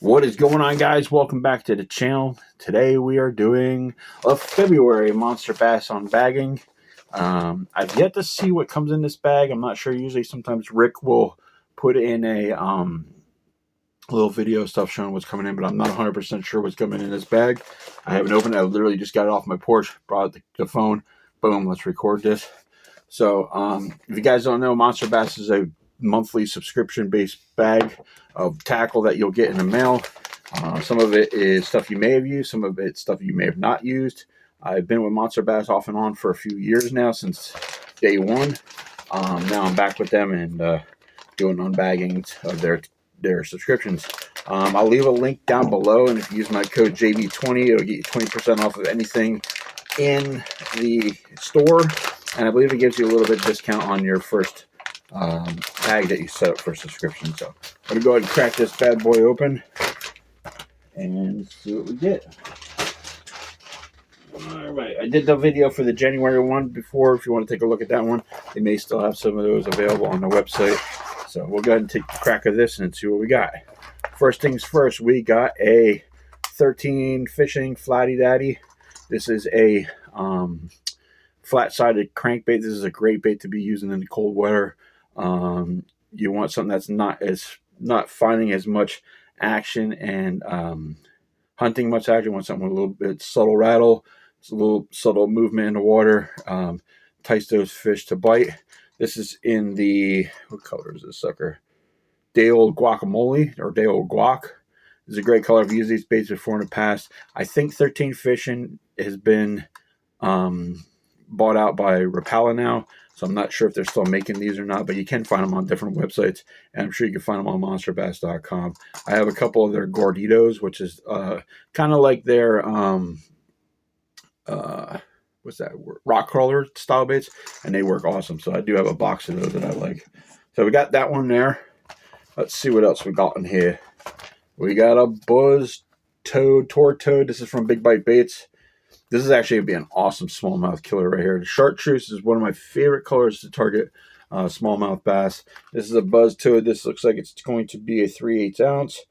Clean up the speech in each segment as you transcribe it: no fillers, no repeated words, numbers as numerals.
What is going on, guys? Welcome back to the channel. Today we are doing a February monster bass unbagging. I've yet to see what comes in this bag. I'm not sure. Usually sometimes Rick will put in a little video stuff showing what's coming in, but I'm not 100% sure what's coming in this bag. I haven't opened it. I literally just got it off my porch, brought the phone. Boom, let's record this. So if you guys don't know, Monster Bass is a monthly subscription-based bag of tackle that you'll get in the mail. Some of it is stuff you may have used. Some of it's stuff you may have not used. I've been with Monster Bass off and on for a few years now, since day one. Now I'm back with them and doing unbagging of their subscriptions. I'll leave a link down below, and if you use my code JB20, it'll get you 20% off of anything in the store, and I believe it gives you a little bit of discount on your first tag that you set up for subscription. So I'm going to go ahead and crack this bad boy open and see what we get. Alright, I did the video for the January one before. If you want to take a look at that one, they may still have some of those available on the website. So we'll go ahead and take a crack of this and see what we got. First things first, we got a 13 fishing flatty daddy. This is a flat-sided crankbait. This is a great bait to be using in the cold weather. You want something that's not finding as much action and hunting much action. You want something with a little bit subtle rattle. It's a little subtle movement in the water. Entice those fish to bite. This is in the, what color is this sucker? Day old guacamole, or day old guac. This is a great color. I've used these baits before in the past. I think 13 Fishing has been bought out by Rapala now, so I'm not sure if they're still making these or not, but you can find them on different websites, and I'm sure you can find them on monsterbass.com. I have a couple of their gorditos, which is kind of like their what's that, rock crawler style baits, and they work awesome. So I do have a box of those that I like. So we got that one there. Let's see what else we got in here. We got a buzz toad, tor toad. This is from Big Bite Baits. This is actually going to be an awesome smallmouth killer right here. The chartreuse is one of my favorite colors to target smallmouth bass. This is a buzz toad. This looks like it's going to be a 3/8 ounce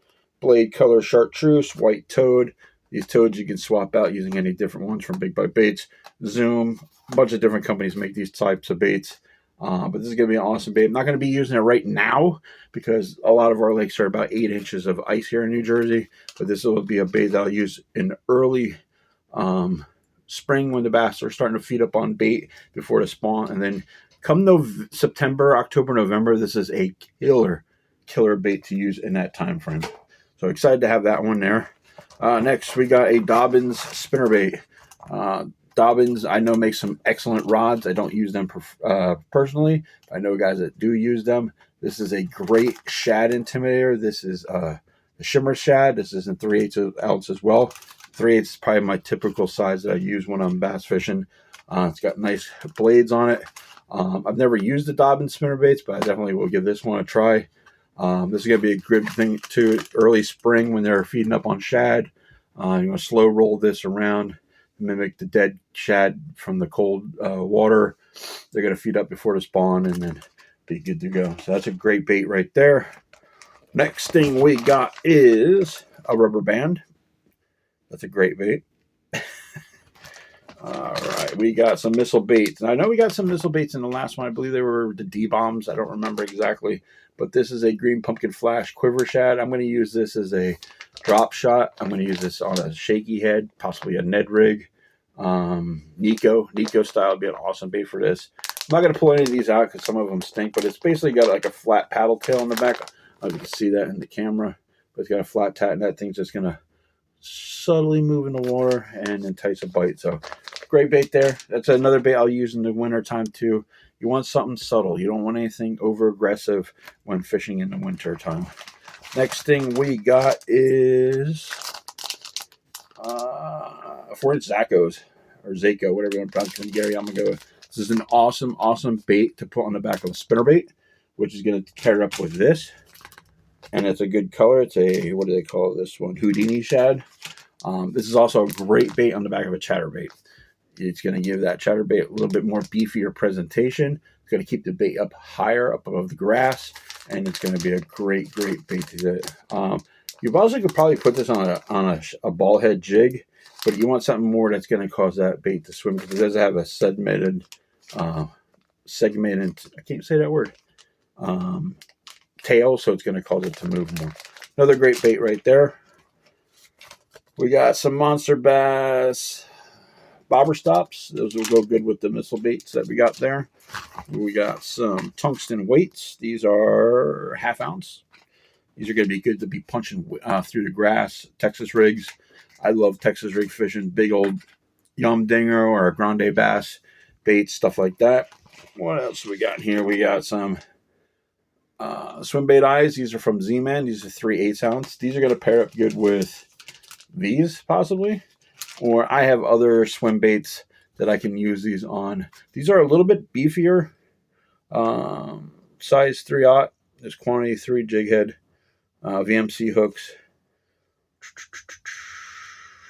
blade color chartreuse, white toad. These toads you can swap out using any different ones from Big Bite Baits, Zoom. A bunch of different companies make these types of baits. But this is going to be an awesome bait. I'm not going to be using it right now because a lot of our lakes are about 8 inches of ice here in New Jersey. But this will be a bait that I'll use in early spring when the bass are starting to feed up on bait before the spawn. And then come September, October, November, this is a killer bait to use in that time frame. So excited to have that one there. Next, we got a Dobbins spinnerbait. Dobbins, I know, makes some excellent rods. I don't use them personally. I know guys that do use them. This is a great shad intimidator. This is the shimmer shad. This is in 3/8 ounce as well. 3/8 is probably my typical size that I use when I'm bass fishing. It's got nice blades on it. I've never used the Dobbins spinnerbaits, but I definitely will give this one a try. This is going to be a good thing too. Early spring when they're feeding up on shad. You want to slow roll this around, mimic the dead shad from the cold water. They're going to feed up before the spawn and then be good to go. So that's a great bait right there. Next thing we got is a rubber band. That's a great bait. All right, we got some missile baits. And I know we got some missile baits in the last one. I believe they were the D-bombs. I don't remember exactly. But this is a green pumpkin flash quiver shad. I'm going to use this as a drop shot. I'm going to use this on a shaky head, possibly a Ned rig. Nico style would be an awesome bait for this. I'm not going to pull any of these out because some of them stink, but it's basically got like a flat paddle tail in the back. I don't know if you can see that in the camera, but it's got a flat tat, and that thing's just going to subtly move in the water and entice a bite. So great bait there. That's another bait I'll use in the winter time too. You want something subtle. You don't want anything over aggressive when fishing in the winter time. Next thing we got is 4-inch Zaccos, or Zaco, whatever you want to pronounce from Gary. I'm going to go with. This is an awesome bait to put on the back of a spinnerbait, which is going to pair up with this. And it's a good color. It's a, what do they call this one? Houdini shad. This is also a great bait on the back of a chatterbait. It's going to give that chatterbait a little bit more beefier presentation. It's going to keep the bait up higher, up above the grass, and it's going to be a great bait to get. You also could probably put this on a ball head jig, but you want something more that's going to cause that bait to swim because it does have a segmented, I can't say that word, tail, so it's going to cause it to move more. Another great bait right there. We got some Monster Bass bobber stops. Those will go good with the missile baits that we got there. We got some tungsten weights. These are 1/2 ounce. These are going to be good to be punching through the grass. Texas rigs. I love Texas rig fishing. Big old yum dinger or a grande bass baits, stuff like that. What else we got here? We got some swim bait eyes. These are from Z-Man. These are 3/8 ounce. These are going to pair up good with these possibly. Or I have other swim baits that I can use these on. These are a little bit beefier. Size 3/0. There's quantity 3 jig head. VMC hooks.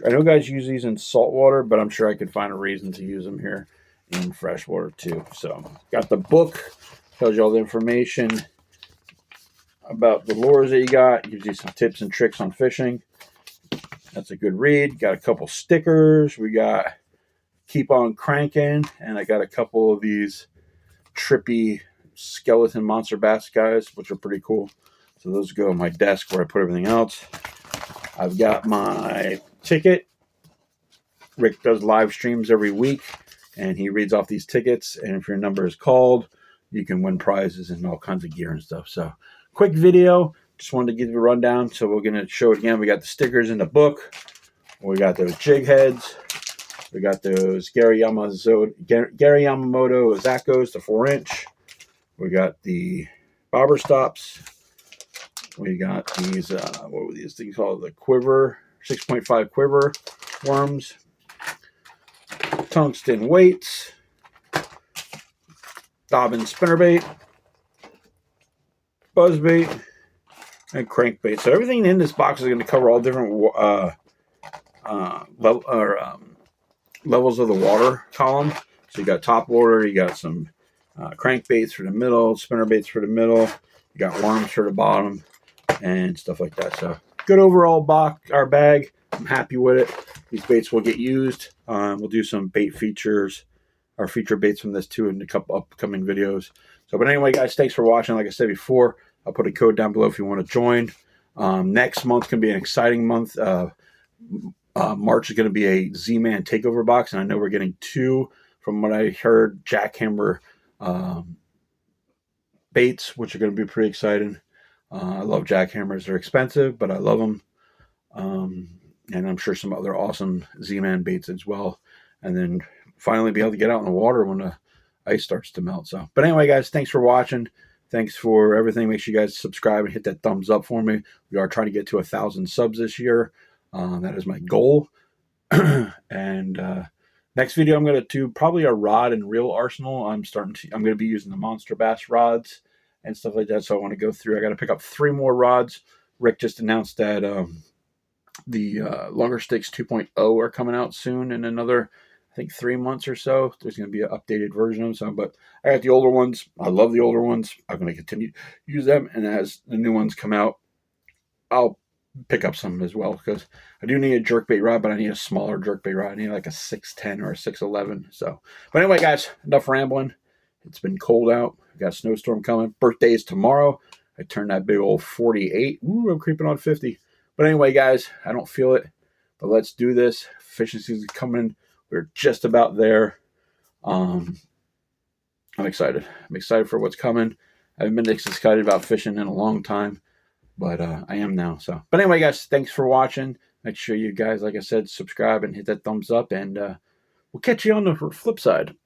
I know guys use these in saltwater, but I'm sure I could find a reason to use them here in freshwater too. So got the book, tells you all the information about the lures that you got, gives you some tips and tricks on fishing. That's a good read. Got a couple stickers. We got Keep On Cranking, and I got a couple of these trippy skeleton monster bass guys, which are pretty cool. So those go on my desk where I put everything else. I've got my ticket. Rick does live streams every week, and he reads off these tickets. And if your number is called, you can win prizes and all kinds of gear and stuff. So quick video. Just wanted to give you a rundown. So we're going to show it again. We got the stickers in the book. We got those jig heads. We got those Gary Yamamoto Zaccos, the 4-inch. We got the bobber stops. We got these, what were these things called? The quiver, 6.5 quiver worms. Tungsten weights. Dobbin spinnerbait. Buzzbait. And crankbait. So everything in this box is going to cover all different levels of the water column. So you got top water, you got some crankbaits for the middle, spinnerbaits for the middle, you got worms for the bottom, and stuff like that. So good overall bag. I'm happy with it. These baits will get used. We'll do some bait features, or feature baits from this too in a couple upcoming videos. So, but anyway, guys, thanks for watching. Like I said before, I'll put a code down below if you want to join. Next month's going to be an exciting month. March is going to be a Z-Man takeover box, and I know we're getting 2 from what I heard, jackhammer baits, which are going to be pretty exciting. I love jackhammers. They're expensive, but I love them. And I'm sure some other awesome Z-Man baits as well. And then finally be able to get out in the water when the ice starts to melt. So, but anyway, guys, thanks for watching. Thanks for everything. Make sure you guys subscribe and hit that thumbs up for me. We are trying to get to 1,000 subs this year. That is my goal. And next video, I'm going to do probably a rod and reel arsenal. I'm going to be using the Monsterbass rods and stuff like that. So I want to go through. I got to pick up 3 more rods. Rick just announced that the Longer Sticks 2.0 are coming out soon in another, I think, 3 months or so. There's going to be an updated version of some, but I got the older ones. I love the older ones. I'm going to continue to use them, and as the new ones come out, I'll pick up some as well, because I do need a jerkbait rod, but I need a smaller jerkbait rod. I need like a 610 or a 611. So, but anyway, guys, enough rambling. It's been cold out. We got a snowstorm coming. Birthday is tomorrow. I turned that big old 48. Ooh, I'm creeping on 50. But anyway, guys, I don't feel it, but let's do this. Fishing season's coming. We're just about there. I'm excited. I'm excited for what's coming. I haven't been this excited about fishing in a long time, but I am now. So, but anyway, guys, thanks for watching. Make sure you guys, like I said, subscribe and hit that thumbs up, and we'll catch you on the flip side.